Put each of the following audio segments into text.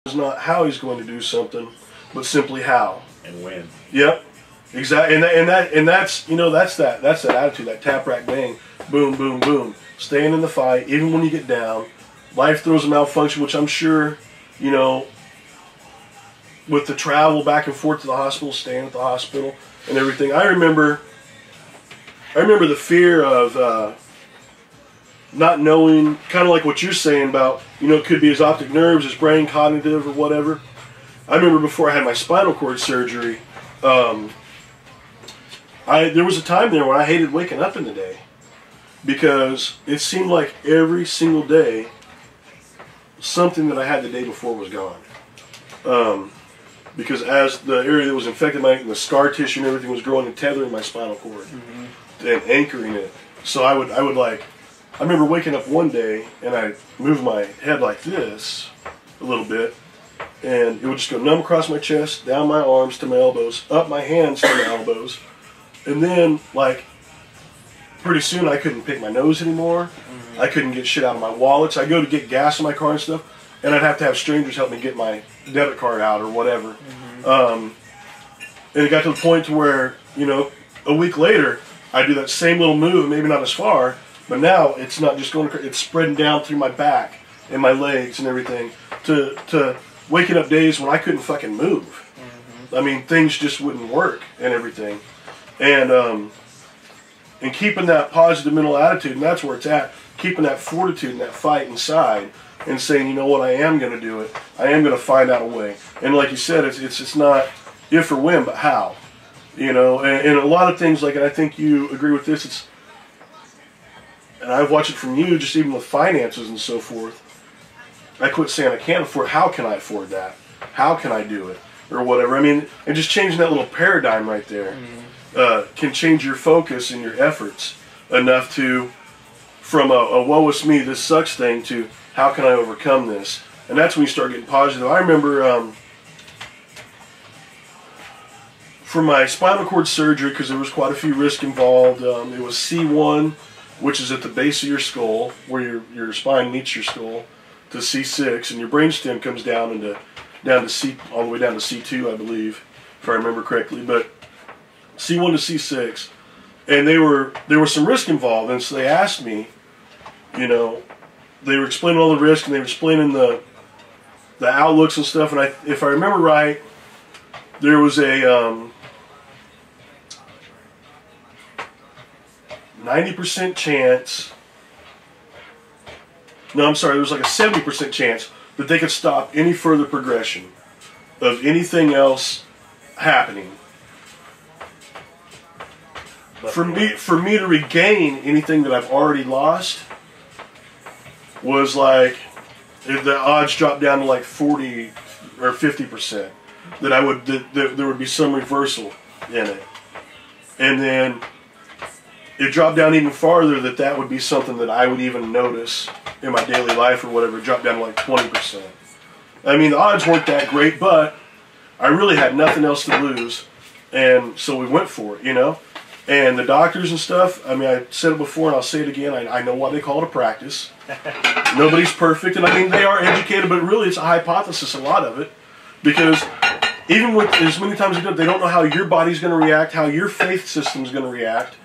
It's not how he's going to do something, but simply how and when. Yep, exactly. And that's you know that's that attitude, that tap rack bang, boom boom boom, staying in the fight even when you get down. Life throws a malfunction, which I'm sure, you know, with the travel back and forth to the hospital, staying at the hospital and everything. I remember the fear of not knowing, kind of like what you're saying about, you know, it could be his optic nerves, his brain, cognitive, or whatever. I remember before I had my spinal cord surgery, there was a time there when I hated waking up in the day because it seemed like every single day something that I had the day before was gone. Because as the area that was infected, the scar tissue and everything was growing and tethering my spinal cord and anchoring it. So I remember waking up one day and I moved my head like this a little bit, and it would just go numb across my chest, down my arms to my elbows, up my hands to my elbows, and then like pretty soon I couldn't pick my nose anymore. I couldn't get shit out of my wallets. I go to get gas in my car and stuff, and I'd have to have strangers help me get my debit card out or whatever. And it got to the point to where, you know, a week later I do that same little move, maybe not as far, but now it's not just going, it's spreading down through my back and my legs and everything to waking up days when I couldn't fucking move. I mean, things just wouldn't work and everything. And keeping that positive mental attitude, and that's where it's at, keeping that fortitude and that fight inside and saying, you know what, I am going to do it. I am going to find out a way. And like you said, it's not if or when, but how. You know, and a lot of things, like, and I think you agree with this, and I've watched it from you, just even with finances and so forth. I quit saying I can't afford, how can I afford that? How can I do it? Or whatever. I mean, and just changing that little paradigm right there can change your focus and your efforts enough to, from a woe is me, this sucks thing, to how can I overcome this? And that's when you start getting positive. I remember for my spinal cord surgery, because there was quite a few risks involved, it was C1, which is at the base of your skull, where your spine meets your skull, to C6, and your brainstem comes down to C, all the way down to C2, I believe, if I remember correctly. But C1 to C6, and there were some risk involved, and so they asked me, you know, they were explaining all the risks, and they were explaining the outlooks and stuff, and if I remember right, there was a 90% chance, no, I'm sorry, there was like a 70% chance that they could stop any further progression of anything else happening. For me to regain anything that I've already lost was like, if the odds dropped down to like 40 or 50%, that there would be some reversal in it. And then it dropped down even farther, that would be something that I would even notice in my daily life or whatever. It dropped down to like 20%. I mean, the odds weren't that great, but I really had nothing else to lose, and so we went for it, you know. And the doctors and stuff, I mean, I said it before and I'll say it again, I know what they call it, a practice. Nobody's perfect, and I mean, they are educated, but really it's a hypothesis, a lot of it, because even with as many times they don't know how your body's going to react, how your faith system's going to react,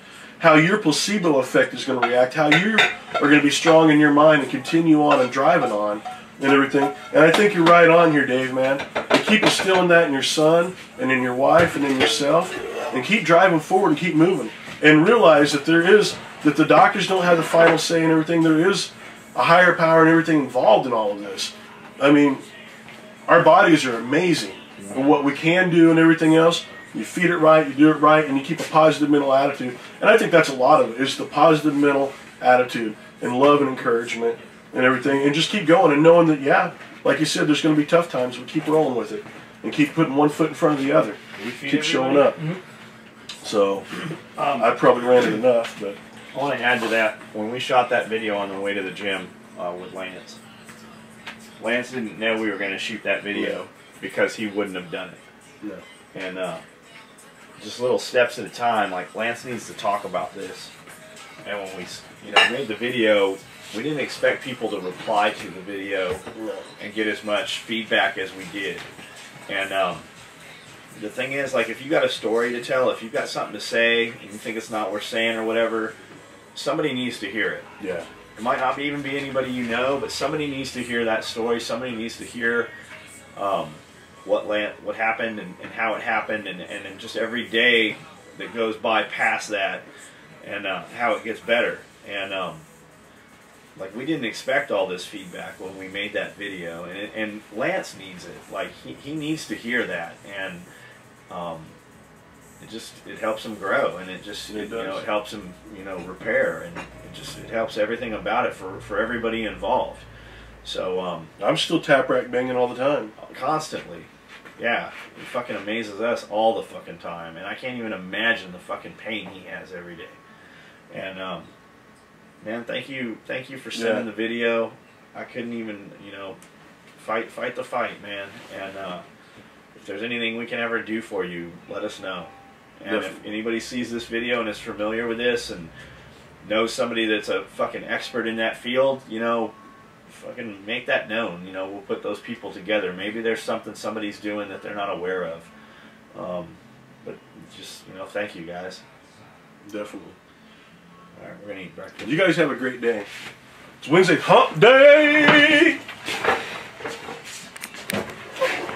how your placebo effect is going to react, how you are going to be strong in your mind and continue on and driving on and everything. And I think you're right on here, Dave, man. And keep instilling that in your son and in your wife and in yourself, and keep driving forward and keep moving. And realize that that the doctors don't have the final say and everything. There is a higher power and everything involved in all of this. I mean, our bodies are amazing. And what we can do and everything else, you feed it right, you do it right, and you keep a positive mental attitude. And I think that's a lot of it, is the positive mental attitude and love and encouragement and everything. And just keep going and knowing that, yeah, like you said, there's going to be tough times, but keep rolling with it. And keep putting one foot in front of the other. Keep showing up. So, I probably ranted enough, but... I want to add to that, when we shot that video on the way to the gym with Lance, Lance didn't know we were going to shoot that video because he wouldn't have done it. No. And just little steps at a time, like Lance needs to talk about this. And when we made the video, we didn't expect people to reply to the video and get as much feedback as we did. And the thing is, like, if you got a story to tell, if you've got something to say and you think it's not worth saying or whatever, somebody needs to hear it. Yeah. It might not even be anybody you know, but somebody needs to hear that story. Somebody needs to hear what happened and how it happened, and just every day that goes by past that, and how it gets better. And like, we didn't expect all this feedback when we made that video, and Lance needs it. Like, he needs to hear that, and it helps him grow, and it helps him repair, and it helps everything about it for everybody involved. So I'm still tap rack banging all the time, constantly. Yeah, it fucking amazes us all the fucking time, and I can't even imagine the fucking pain he has every day. And man, thank you for sending the video. I couldn't even fight the fight, man. And if there's anything we can ever do for you, let us know. And if anybody sees this video and is familiar with this and knows somebody that's a fucking expert in that field, fucking make that known. We'll put those people together. Maybe there's something somebody's doing that they're not aware of. But just, thank you guys. Definitely. All right, we're going to eat breakfast. You guys have a great day. It's Wednesday, hump day!